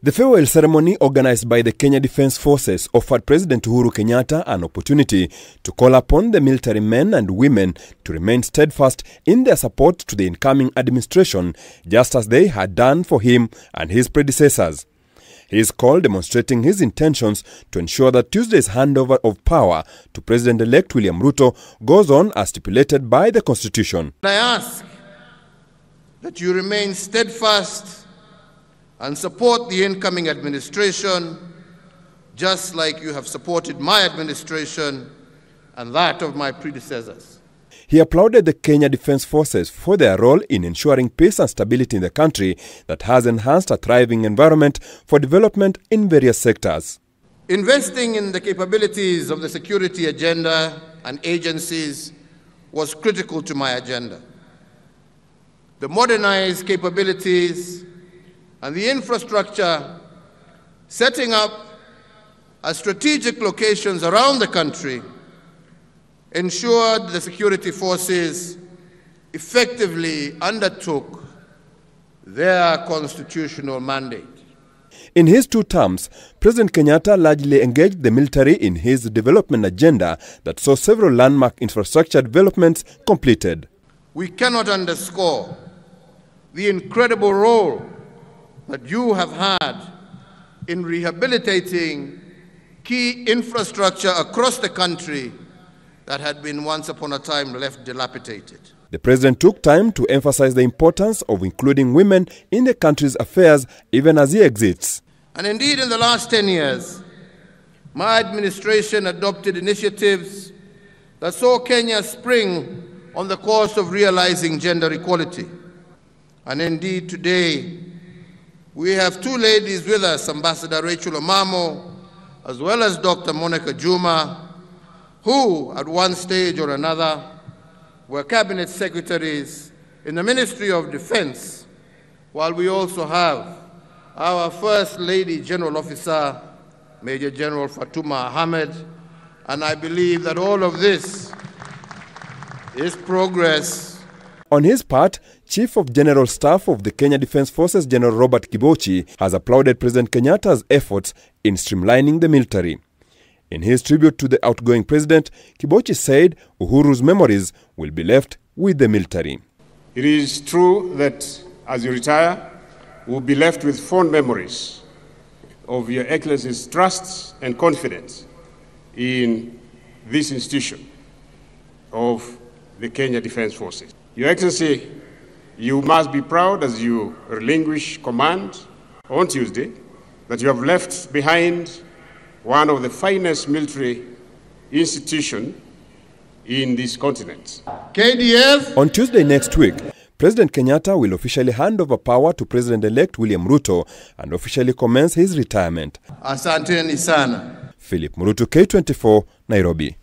The farewell ceremony organized by the Kenya Defence Forces offered President Uhuru Kenyatta an opportunity to call upon the military men and women to remain steadfast in their support to the incoming administration, just as they had done for him and his predecessors. His call demonstrating his intentions to ensure that Tuesday's handover of power to President-elect William Ruto goes on as stipulated by the Constitution. I ask that you remain steadfast and support the incoming administration, just like you have supported my administration and that of my predecessors. He applauded the Kenya Defence Forces for their role in ensuring peace and stability in the country that has enhanced a thriving environment for development in various sectors. Investing in the capabilities of the security agenda and agencies was critical to my agenda. The modernized capabilities and the infrastructure, setting up at strategic locations around the country, ensured the security forces effectively undertook their constitutional mandate. In his 2 terms, President Kenyatta largely engaged the military in his development agenda that saw several landmark infrastructure developments completed. We cannot underscore the incredible role that you have had in rehabilitating key infrastructure across the country that had been once upon a time left dilapidated. The president took time to emphasize the importance of including women in the country's affairs even as he exits. And indeed, in the last 10 years, my administration adopted initiatives that saw Kenya spring on the course of realizing gender equality. And indeed, today, we have 2 ladies with us, Ambassador Rachel Omamo, as well as Dr. Monica Juma, who at one stage or another were cabinet secretaries in the Ministry of Defense, while we also have our First Lady General Officer, Major General Fatuma Ahmed, and I believe that all of this is progress. On his part, Chief of General Staff of the Kenya Defence Forces General Robert Kibochi has applauded President Kenyatta's efforts in streamlining the military. In his tribute to the outgoing president, Kibochi said Uhuru's memories will be left with the military. It is true that as you retire, we'll be left with fond memories of Your Excellency's trust and confidence in this institution of the Kenya Defence Forces. Your Excellency, you must be proud as you relinquish command on Tuesday that you have left behind one of the finest military institutions in this continent. KDF. On Tuesday next week, President Kenyatta will officially hand over power to President-elect William Ruto and officially commence his retirement. Asanteni sana. Philip Murutu, K24, Nairobi.